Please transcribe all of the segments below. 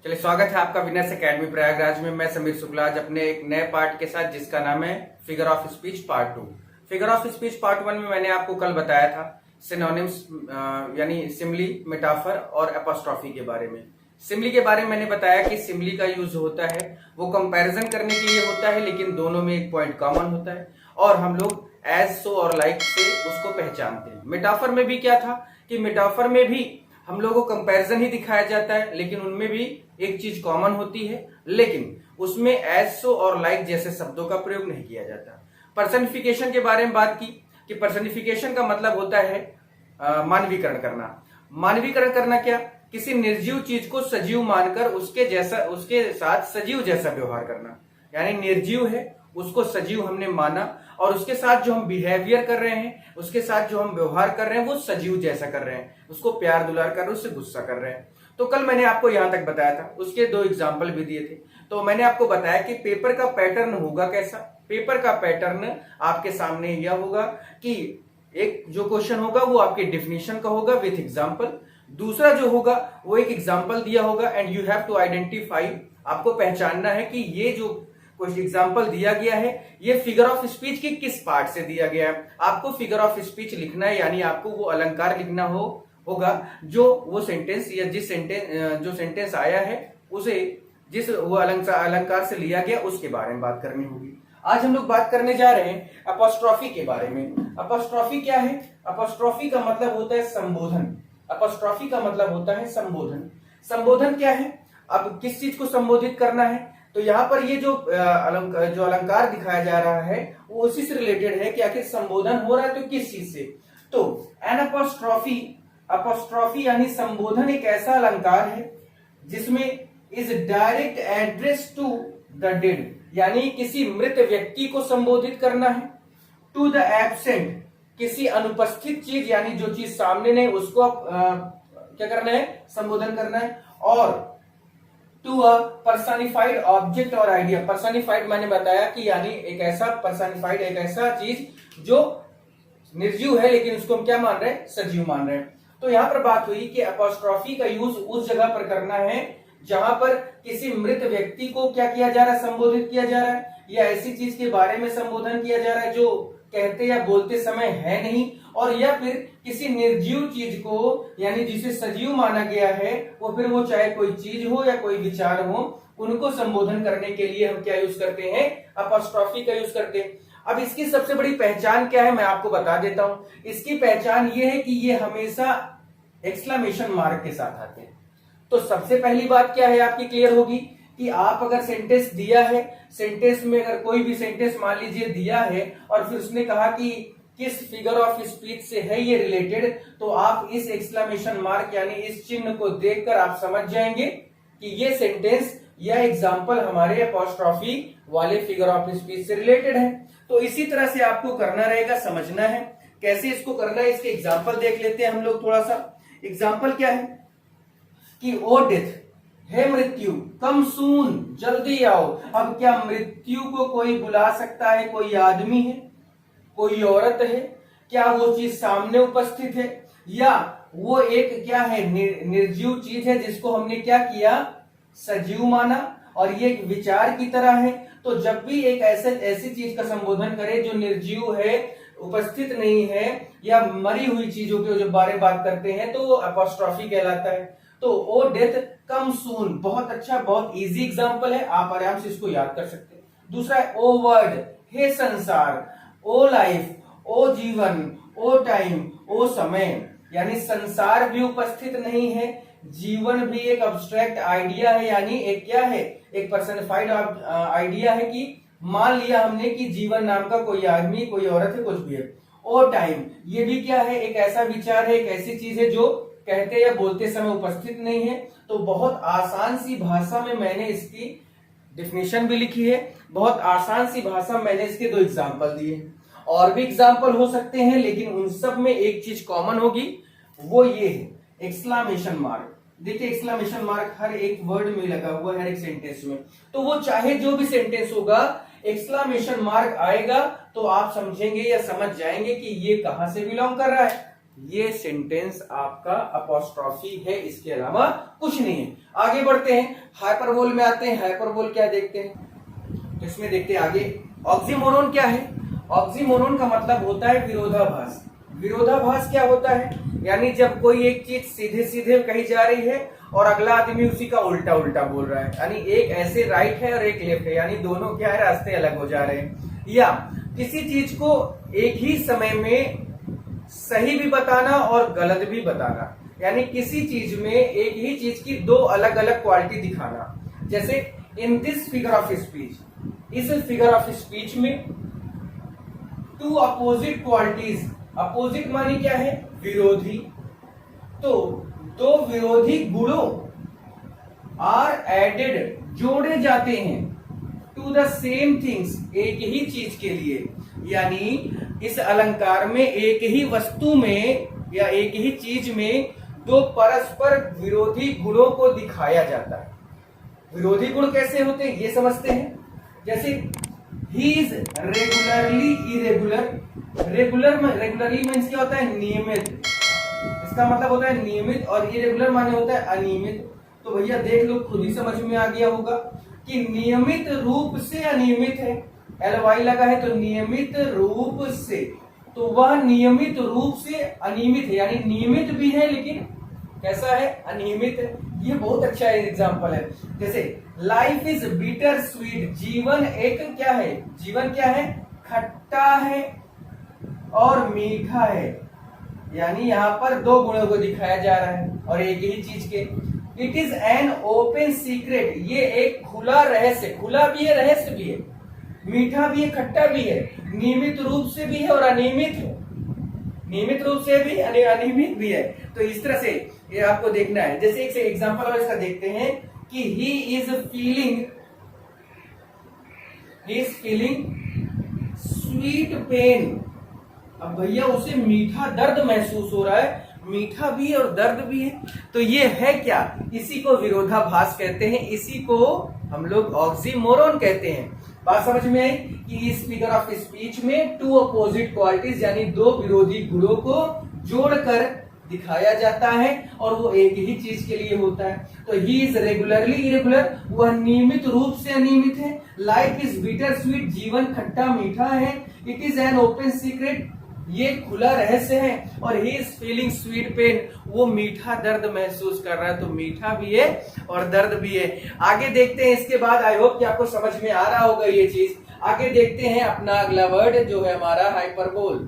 चलिए, स्वागत है आपका विनर्स एकेडमी प्रयागराज में। मैं समीर शुक्ला आज अपने एक नए पार्ट के साथ, जिसका नाम है figure of speech part 2। Figure of speech part 1 में मैंने आपको कल बताया था सिनोनिम्स यानी सिमली, मेटाफर और एपोस्ट्रॉफी के बारे में। सिमली के बारे में मैंने बताया कि सिमली का यूज होता है वो कंपैरिजन करने के लिए होता है, लेकिन दोनों में एक पॉइंट कॉमन होता है और हम लोग एज, सो और लाइक से उसको पहचानते हैं। मेटाफर में भी क्या था कि मेटाफर में भी हम लोगों को कंपैरिजन ही दिखाया जाता है, लेकिन उनमें भी एक चीज कॉमन होती है, लेकिन उसमें एज, सो और लाइक जैसे शब्दों का प्रयोग नहीं किया जाता। पर्सनिफिकेशन के बारे में बात की कि पर्सनिफिकेशन का मतलब होता है मानवीकरण करना। मानवीकरण करना क्या? किसी निर्जीव चीज को सजीव मानकर उसके साथ सजीव जैसा व्यवहार करना। यानी निर्जीव है उसको सजीव हमने माना और उसके साथ जो हम बिहेवियर कर रहे हैं, उसके साथ जो हम व्यवहार कर रहे हैं वो सजीव जैसा कर रहे हैं, उसको प्यार दुलार कर रहे हैं, उससे गुस्सा कर रहे हैं। तो कल मैंने आपको यहां तक बताया था, उसके 2 एग्जाम्पल भी दिए थे। तो मैंने आपको बताया कि पेपर का पैटर्न होगा कैसा। पेपर का पैटर्न आपके सामने यह होगा कि एक जो क्वेश्चन होगा वो आपके डिफिनीशन का होगा विथ एग्जाम्पल। दूसरा जो होगा वो एक एग्जाम्पल दिया होगा and you have to identify, आपको पहचानना है कि ये जो कुछ एग्जाम्पल दिया गया है ये फिगर ऑफ स्पीच के किस पार्ट से दिया गया है। आपको फिगर ऑफ स्पीच लिखना है, यानी आपको वो अलंकार लिखना होगा जो वो सेंटेंस या जो सेंटेंस आया है उसे जिस वो अलंकार से लिया गया उसके बारे में बात करनी होगी। आज हम लोग बात करने जा रहे हैं अपोस्ट्रॉफी के बारे में। अपोस्ट्रॉफी क्या है? अपोस्ट्रॉफी का मतलब होता है संबोधन। अपोस्ट्रॉफी का मतलब होता है संबोधन। संबोधन क्या है? अब किस चीज को संबोधित करना है? तो यहाँ पर ये जो अलंकार दिखाया जा रहा है वो उसी से रिलेटेड है कि आखिर संबोधन हो रहा है तो किस चीज से। तो एन अपोस्ट्रॉफी यानी संबोधन एक ऐसा अलंकार है जिसमें is direct address to the dead, यानी किसी मृत व्यक्ति को संबोधित करना है। टू द एब्सेंट, किसी अनुपस्थित चीज यानी जो चीज सामने नहीं उसको क्या करना है? संबोधन करना है। और टू अ पर्सनिफाइड ऑब्जेक्ट और आइडिया। पर्सनिफाइड मैंने बताया कि यानी एक ऐसा पर्सनिफाइड, एक ऐसा चीज जो निर्जीव है लेकिन उसको हम क्या मान रहे हैं? सजीव मान रहे हैं। तो यहां पर बात हुई कि अपोस्ट्रॉफी का यूज उस जगह पर करना है जहां पर किसी मृत व्यक्ति को क्या किया जा रहा है? संबोधित किया जा रहा है, या ऐसी चीज के बारे में संबोधन किया जा रहा है जो कहते या बोलते समय है नहीं, और या फिर किसी निर्जीव चीज को यानी जिसे सजीव माना गया है वो फिर वो चाहे कोई चीज हो या कोई विचार हो, उनको संबोधन करने के लिए हम क्या यूज करते हैं? अपोस्ट्रॉफी का यूज करते हैं। अब इसकी सबसे बड़ी पहचान क्या है मैं आपको बता देता हूं। इसकी पहचान ये है कि ये हमेशा एक्सक्लेमेशन मार्क के साथ आते हैं। तो सबसे पहली बात क्या है आपकी क्लियर होगी कि आप अगर सेंटेंस दिया है, सेंटेंस में अगर कोई भी सेंटेंस मान लीजिए दिया है और फिर उसने कहा कि किस फिगर ऑफ स्पीच से है ये रिलेटेड, तो आप इस एक्सक्लेमेशन मार्क यानी इस चिन्ह को देखकर आप समझ जाएंगे कि ये सेंटेंस या एग्जाम्पल हमारे अपोस्ट्रॉफी वाले फिगर ऑफ स्पीच से रिलेटेड है। तो इसी तरह से आपको करना रहेगा, समझना है कैसे इसको करना है। इसके एग्जाम्पल देख लेते हैं हम लोग थोड़ा सा। एग्जाम्पल क्या है कि ओ डेथ, हे मृत्यु, कम सून, जल्दी आओ। अब क्या मृत्यु को कोई बुला सकता है? कोई आदमी है, कोई औरत है, क्या वो चीज सामने उपस्थित है, या वो एक क्या है? निर्जीव चीज है जिसको हमने क्या किया? सजीव माना, और ये एक विचार की तरह है। तो जब भी एक ऐसी चीज का संबोधन करे जो निर्जीव है, उपस्थित नहीं है, या मरी हुई चीजों के जो बारे में बात करते हैं, तो वो अपोस्ट्रॉफी कहलाता है। तो ओ डेथ कम सून, बहुत अच्छा, बहुत इजी एग्जांपल है, आप आराम से इसको याद कर सकते हैं। दूसरा है ओ वर्ड, हे संसार, ओ लाइफ, ओ जीवन, ओ टाइम, ओ समय, यानी संसार भी उपस्थित नहीं है, जीवन भी एक अब्स्ट्रैक्ट आइडिया है, यानी एक क्या है? एक पर्सनिफाइड आइडिया है कि मान लिया हमने कि जीवन नाम का कोई आदमी, कोई औरत है, कुछ भी है। ओ टाइम, ये भी क्या है? एक ऐसा विचार है, एक ऐसी चीज है जो कहते या बोलते समय उपस्थित नहीं है। तो बहुत आसान सी भाषा में मैंने इसकी डिफिनेशन भी लिखी है, बहुत आसान सी भाषा में मैंने इसके 2 एग्जाम्पल दिए। और भी एग्जाम्पल हो सकते हैं, लेकिन उन सब में एक चीज कॉमन होगी, वो ये है एक्सक्लेमेशन मार्क। देखिए एक्सक्लेमेशन मार्क हर एक वर्ड में लगा हुआ है, हर एक सेंटेंस में। तो वो चाहे जो भी सेंटेंस होगा, एक्सक्लेमेशन मार्क आएगा तो आप समझेंगे या समझ जाएंगे कि ये कहां से बिलोंग कर रहा है। ये सेंटेंस आपका अपोस्ट्रोफी है, इसके अलावा कुछ नहीं है। आगे बढ़ते हैं, हाइपरबोल में आते हैं। हाइपरबोल क्या देखते हैं, इसमें देखते हैं आगे ऑक्सीमोरोन क्या है। ऑक्सीमोरोन का मतलब होता है विरोधाभास। विरोधाभास क्या होता है, यानी जब कोई एक चीज सीधे सीधे कही जा रही है और अगला आदमी उसी का उल्टा उल्टा बोल रहा है, यानी एक ऐसे राइट है और एक लेफ्ट है, यानी दोनों क्या है, रास्ते अलग हो जा रहे हैं। या किसी चीज को एक ही समय में सही भी बताना और गलत भी बताना, यानी किसी चीज में एक ही चीज की दो अलग अलग क्वालिटी दिखाना। जैसे in this figure of speech, इस फिगर ऑफ स्पीच में टू अपोजिट क्वालिटीज, अपोजिट मानी क्या है, विरोधी, तो दो विरोधी गुणों आर एडेड, जोड़े जाते हैं, टू द सेम थिंग्स, एक ही चीज के लिए। यानी इस अलंकार में एक ही वस्तु में या एक ही चीज में दो परस्पर विरोधी गुणों को दिखाया जाता है। विरोधी गुण कैसे होते हैं ये समझते हैं। जैसे he is regularly irregular, regularly means क्या होता है, नियमित, इसका मतलब होता है नियमित, और इरेगुलर माने होता है अनियमित। तो भैया देख लो, खुद ही समझ में आ गया होगा कि नियमित रूप से अनियमित है, LY लगा है तो नियमित रूप से, तो वह नियमित रूप से अनियमित है, यानी नियमित भी है लेकिन कैसा है, अनियमित है। ये बहुत अच्छा एग्जांपल है। जैसे लाइफ इज बिटर स्वीट, जीवन एक क्या है, जीवन क्या है, खट्टा है और मीठा है, यानी यहाँ पर दो गुणों को दिखाया जा रहा है और एक ही चीज के। It is an open secret, ये एक खुला रहस्य, खुला भी है रहस्य भी है, मीठा भी है खट्टा भी है, नियमित रूप से भी है और अनियमित है, नियमित रूप से भी अनियमित भी है। तो इस तरह से ये आपको देखना है। जैसे एक एग्जांपल और इसका देखते हैं कि he is feeling sweet pain. अब भैया उसे मीठा दर्द महसूस हो रहा है, मीठा भी है और दर्द भी है, तो ये है क्या, इसी को विरोधाभास कहते हैं, इसी को हम लोग ऑक्सीमोरोन कहते हैं। बात समझ में आई कि इस फिगर ऑफ स्पीच में टू अपोजिट क्वालिटीज यानी दो विरोधी गुणों को जोड़कर दिखाया जाता है और वो एक ही चीज के लिए होता है। तो ही इज रेगुलरली इरेगुलर, वह नियमित रूप से अनियमित है। लाइफ इज बिटर स्वीट, जीवन खट्टा मीठा है। It is an open secret, ये खुला रहस्य है। और he is feeling sweet pain, वो मीठा दर्द महसूस कर रहा है, तो मीठा भी है और दर्द भी है। आगे देखते हैं इसके बाद, आई होप कि आपको समझ में आ रहा होगा ये चीज। आगे देखते हैं अपना अगला वर्ड जो है हमारा हाइपरबोल।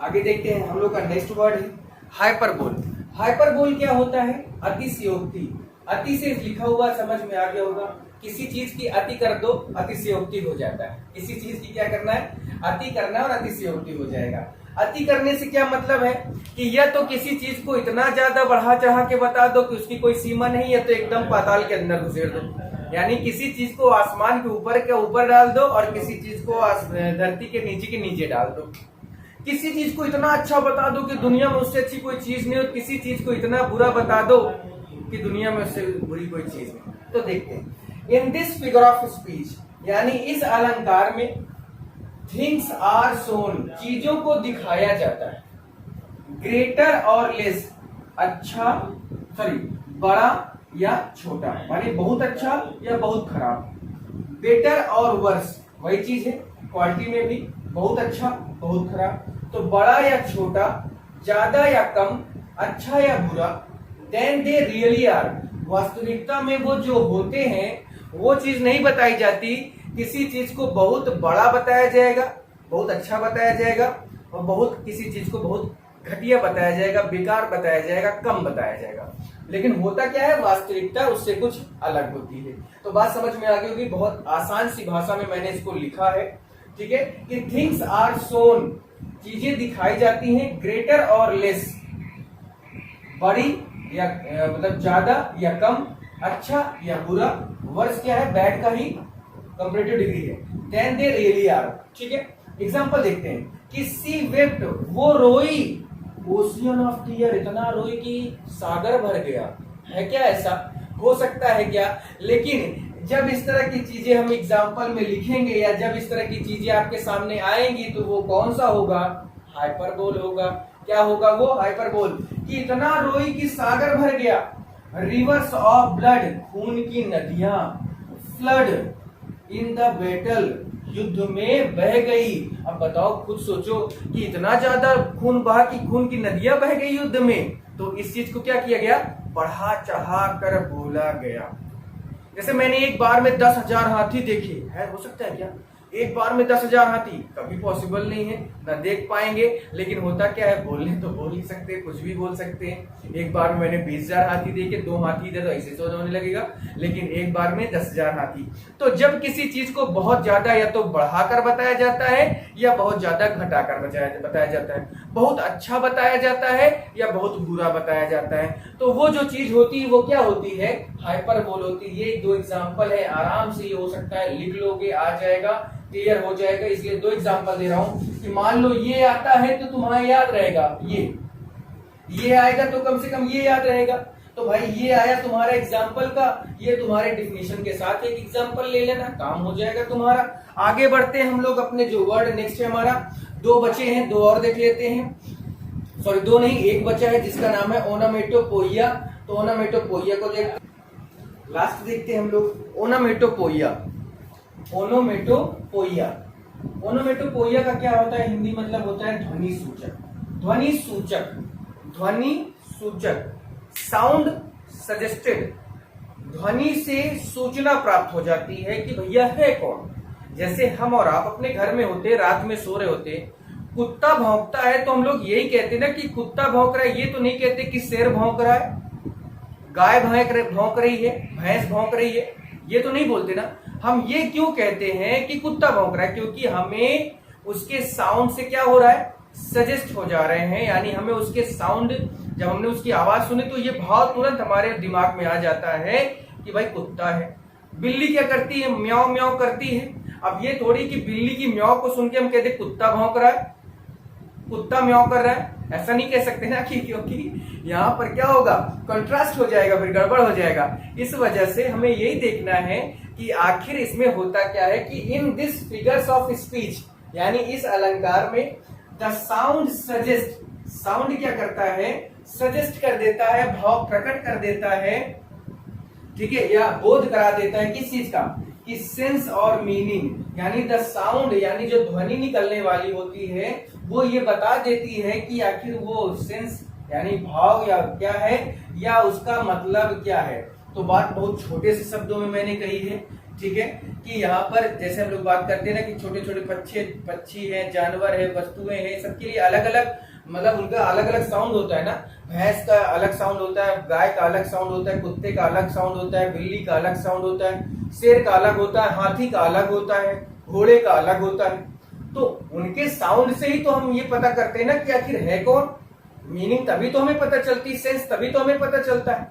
आगे देखते हैं हम लोग का नेक्स्ट वर्ड है हाइपरबोल। हाइपरबोल क्या होता है, अतिशयोक्ति। अति से लिखा हुआ समझ में आ गया होगा, किसी चीज की अति कर दो अतिशयोक्ति हो जाता है। किसी चीज की क्या करना है, अति करना है और अतिशयोक्ति हो जाएगा। अति करने से क्या मतलब है कि या तो किसी चीज को इतना ज्यादा बढ़ा चढ़ा के बता दो कि उसकी कोई सीमा नहीं है, तो एकदम पाताल के अंदर घुसेड़ दो। यानी किसी चीज को आसमान के ऊपर डाल दो और किसी चीज को धरती के नीचे डाल दो। किसी चीज को इतना अच्छा बता दो कि दुनिया में उससे अच्छी कोई चीज नहीं, और किसी चीज को इतना बुरा बता दो कि दुनिया में उससे बुरी कोई चीज नहीं। तो देखते हैं in this figure of speech, यानी इस अलंकार में थिंग्स आर शोन, चीजों को दिखाया जाता है। ग्रेटर और लेस, अच्छा बड़ा या छोटा, माने बहुत अच्छा या बहुत खराब। बेटर और वर्स, वही चीज है क्वालिटी में भी, बहुत अच्छा बहुत खराब। तो बड़ा या छोटा, ज्यादा या कम, अच्छा या बुरा। देन दे रियली आर, वास्तविकता में वो जो होते हैं वो चीज नहीं बताई जाती। किसी चीज को बहुत बड़ा बताया जाएगा, बहुत अच्छा बताया जाएगा, और बहुत किसी चीज को बहुत घटिया बताया जाएगा, बेकार बताया जाएगा, कम बताया जाएगा। लेकिन होता क्या है, वास्तविकता उससे कुछ अलग होती है। तो बात समझ में आ गई होगी, बहुत आसान सी भाषा में मैंने इसको लिखा है, ठीक है, कि थिंग्स आर शोन, चीजें दिखाई जाती हैं। ग्रेटर और लेस, बड़ी या मतलब ज्यादा या कम, अच्छा या बुरा। वर्स क्या है, बैड का ही कंपैरेटिव डिग्री है। देन दे रियली आर, ठीक है। एग्जांपल देखते हैं कि सी वेप्ट, वो रोई। ओशियन ऑफ टीयर, इतना रोई कि सागर भर गया। है क्या ऐसा, हो सकता है क्या? लेकिन जब इस तरह की चीजें हम एग्जाम्पल में लिखेंगे या जब इस तरह की चीजें आपके सामने आएंगी तो वो कौन सा होगा, हाइपरबोल होगा। क्या होगा वो? हाइपरबोल। कि इतना रोई कि सागर भर गया, रिवर्स ऑफ ब्लड, खून की नदियां, फ्लड इन द बैटल, युद्ध में बह गई। अब बताओ, खुद सोचो कि इतना ज्यादा खून बहा कि खून की नदियां बह गई युद्ध में, तो इस चीज को क्या किया गया? बढ़ा चढ़ा कर बोला गया। जैसे मैंने एक बार में 10,000 हाथी देखे, है हो सकता है क्या? एक बार में 10,000 हाथी कभी पॉसिबल नहीं है, ना देख पाएंगे। लेकिन होता क्या है, बोलने तो बोल ही सकते हैं, कुछ भी बोल सकते हैं। एक बार में मैंने 20,000 हाथी देखे, 2 हाथी दे तो ऐसे सोच होने लगेगा, लेकिन एक बार में 10,000 हाथी। तो जब किसी चीज को बहुत ज्यादा या तो बढ़ाकर बताया जाता है या बहुत ज्यादा घटाकर बताया जाता है, बहुत अच्छा बताया जाता है या बहुत बुरा बताया जाता है, तो वो जो चीज होती है वो क्या होती है? हाइपरबोल होती है। ये 2 एग्जाम्पल है, आराम से ये हो सकता है लिख लोगे, आ जाएगा, क्लियर हो जाएगा। इसलिए 2 एग्जाम्पल दे रहा हूं कि मान लो ये आता है तो तुम्हारा याद रहेगा, ये आएगा तो कम से कम ये याद रहेगा। तो भाई ये आया तुम्हारा एग्जाम्पल का, ये तुम्हारे डिफिनेशन के साथ एक एग्जाम्पल ले लेना, काम हो जाएगा तुम्हारा। आगे बढ़ते हैं हम लोग अपने जो वर्ड नेक्स्ट है हमारा, 2 बचे हैं, 2 और देख लेते हैं। सॉरी 2 नहीं, 1 बचा है जिसका नाम है ओनामेटोपोइया। तो ओनामेटोपोइया को लास्ट देखते हैं हम लोग। ओनामेटोपोइया, ओनोमेटोपोइया। ओनोमेटोपोइया का क्या होता है? हिंदी मतलब होता है ध्वनि सूचक। ध्वनि सूचक, ध्वनि सूचक, साउंड सजेस्टेड। ध्वनि से सूचना प्राप्त हो जाती है कि भैया है कौन। जैसे हम और आप अपने घर में होते, रात में सो रहे होते, कुत्ता भौंकता है तो हम लोग यही कहते ना कि कुत्ता भौंक रहा है, ये तो नहीं कहते कि शेर भौंक रहा है, गाय भौंक रही है, भैंस भौंक रही है, ये तो नहीं बोलते ना। हम ये क्यों कहते हैं कि कुत्ता भौंक रहा है? क्योंकि हमें उसके साउंड से क्या हो रहा है? सजेस्ट हो जा रहे हैं, यानी हमें उसके साउंड, जब हमने उसकी आवाज सुनी तो ये भाव तुरंत हमारे दिमाग में आ जाता है कि भाई कुत्ता है। बिल्ली क्या करती है? म्याऊ म्याऊ करती है। अब ये थोड़ी कि बिल्ली की म्याऊ को सुन के हम कहते कुत्ता भौंक रहा है, कुत्ता म्याऊ कर रहा है, ऐसा नहीं कह सकते ना, कि क्योंकि यहाँ पर क्या होगा? कंट्रास्ट हो जाएगा, फिर गड़बड़ हो जाएगा। इस वजह से हमें यही देखना है कि आखिर इसमें होता क्या है कि in this figures of speech, यानी इस अलंकार में द साउंड सजेस्ट, साउंड क्या करता है? सजेस्ट कर देता है, भाव प्रकट कर देता है, ठीक है, या बोध करा देता है किस चीज का? कि सेंस और मीनिंग, यानी द साउंड, यानी जो ध्वनि निकलने वाली होती है वो ये बता देती है कि आखिर वो सेंस यानी भाव या क्या है, या उसका मतलब क्या है। तो बात बहुत छोटे से शब्दों में मैंने कही है, ठीक है, कि यहाँ पर जैसे हम लोग बात करते हैं ना कि छोटे छोटे पक्षी है, जानवर है, वस्तुएं हैं, सबके लिए अलग अलग मतलब उनका अलग अलग साउंड होता है ना। भैंस का अलग साउंड होता है, गाय का अलग साउंड होता है, कुत्ते का अलग साउंड होता है, बिल्ली का अलग साउंड होता है, शेर का अलग होता है, हाथी का अलग होता है, घोड़े का अलग होता है। तो उनके साउंड से ही तो हम ये पता करते हैं ना कि आखिर है कौन। मीनिंग तभी तो हमें पता चलती, सेंस तभी तो हमें पता चलता है।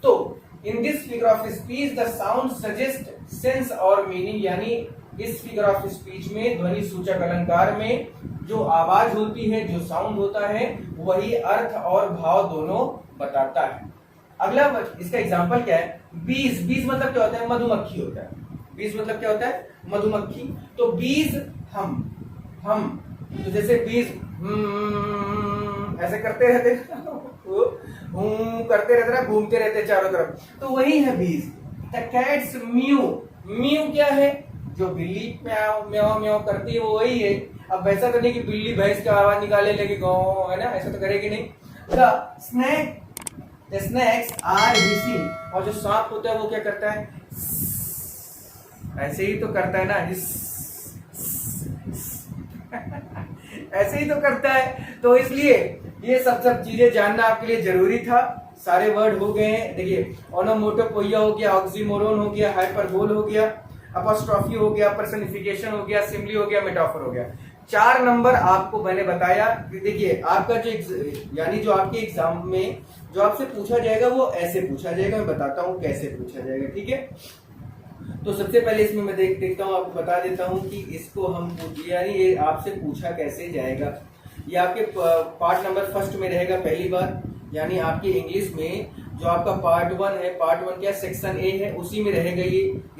तो in this figure of speech the sound suggest sense और मीनिंग, यानी इस फिगर ऑफ स्पीच में, ध्वनि सूचक अलंकार में जो आवाज होती है, जो साउंड होता है, वही अर्थ और भाव दोनों बताता है। अगला इसका एग्जांपल क्या है? बीज। बीज मतलब क्या होता है? मधुमक्खी होता है। बीज मतलब क्या होता है? मधुमक्खी। तो बीज हम तो जैसे बीज ऐसे करते रहते करते रहते ना, घूमते रहते चारों तरफ, तो वही है बीज। The cats mu. म्यू क्या है? जो बिल्ली म्याऊ म्याऊ म्याऊ करती है वो वही है। अब वैसा तो नहीं कि बिल्ली भैंस की आवाज निकाले लगे गाँव, है ना, ऐसा तो करेगी नहीं। The snakes are hissing. और जो सांप होता है वो क्या करता है? ऐसे ही तो करता है ना, ऐसे ही तो करता है। तो इसलिए ये सब चीजें जानना आपके लिए जरूरी था। सारे वर्ड हो गए हैं। देखिए, ओनोमेटोपोइया हो गया, ऑक्सीमोरोन हो गया, हाइपरबोल हो गया, अपॉस्ट्रोफी हो गया, पर्सनिफिकेशन हो गया, सिम्बली हो गया, मेटाफर हो गया। 4 नंबर आपको मैंने बताया। देखिए, आपका जो यानी जो आपके एग्जाम में जो आपसे पूछा जाएगा वो ऐसे पूछा जाएगा। मैं बताता हूँ कैसे पूछा जाएगा, ठीक है। तो सबसे पहले इसमें मैं देखता हूँ, आपको बता देता हूँ कि इसको हम यानी ये आपसे पूछा कैसे जाएगा। ये आपके पार्ट नंबर फर्स्ट में रहेगा पहली बार, यानी आपकी इंग्लिश में जो आपका पार्ट 1 है, पार्ट 1 क्या सेक्शन ए है, उसी में रहेगा।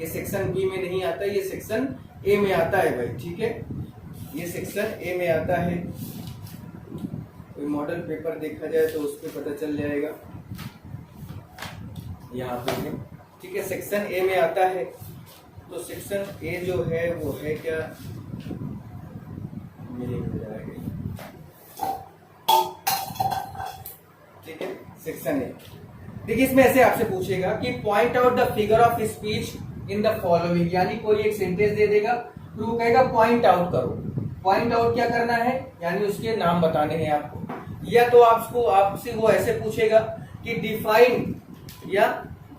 ये सेक्शन बी में नहीं आता, ये सेक्शन ए में आता है भाई, ठीक है, ये सेक्शन ए में आता है। कोई मॉडल पेपर देखा जाए तो उस पर पता चल जाएगा। यहाँ पे है, ठीक है। सेक्शन ए में आता है, तो सेक्शन ए जो है वो है क्या, मेरे हो जाएगा, ठीक है। सेक्शन ए, देखिए इसमें ऐसे आपसे पूछेगा कि point out the figure of speech in the following, यानी कोई एक सेंटेंस दे देगा, फिर वो कहेगा पॉइंट आउट करो। पॉइंट आउट क्या करना है, यानी उसके नाम बताने हैं आपको, या तो आपसे वो ऐसे पूछेगा कि डिफाइन या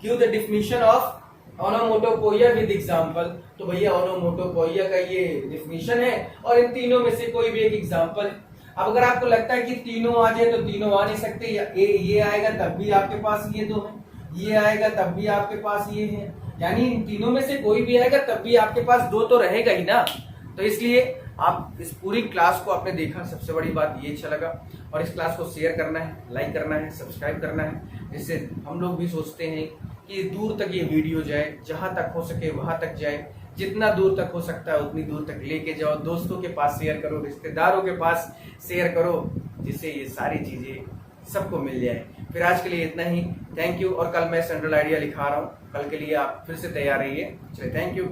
give the definition of onomatopoeia with example. तो भैया ओनोमोटोपोइया का ये डेफिनेशन है और इन तीनों में से कोई भी एक एग्जांपल है। अब अगर आपको लगता है कि तीनों आ जाए तो तीनों आ नहीं सकते, या ये आएगा तब भी आपके पास ये दो है, ये आएगा तब भी आपके पास ये है, यानी इन तीनों में से कोई भी आएगा तब भी आपके पास दो तो रहेगा ही ना। तो इसलिए आप इस पूरी क्लास को आपने देखा, सबसे बड़ी बात ये अच्छा लगा, और इस क्लास को शेयर करना है, लाइक करना है, सब्सक्राइब करना है, जिससे हम लोग भी सोचते हैं कि दूर तक ये वीडियो जाए, जहां तक हो सके वहां तक जाए, जितना दूर तक हो सकता है उतनी दूर तक लेके जाओ, दोस्तों के पास शेयर करो, रिश्तेदारों के पास शेयर करो, जिससे ये सारी चीजें सबको मिल जाए। फिर आज के लिए इतना ही, थैंक यू। और कल मैं सेंट्रल आइडिया लिखा रहा हूँ, कल के लिए आप फिर से तैयार रहिए। चलिए, थैंक यू।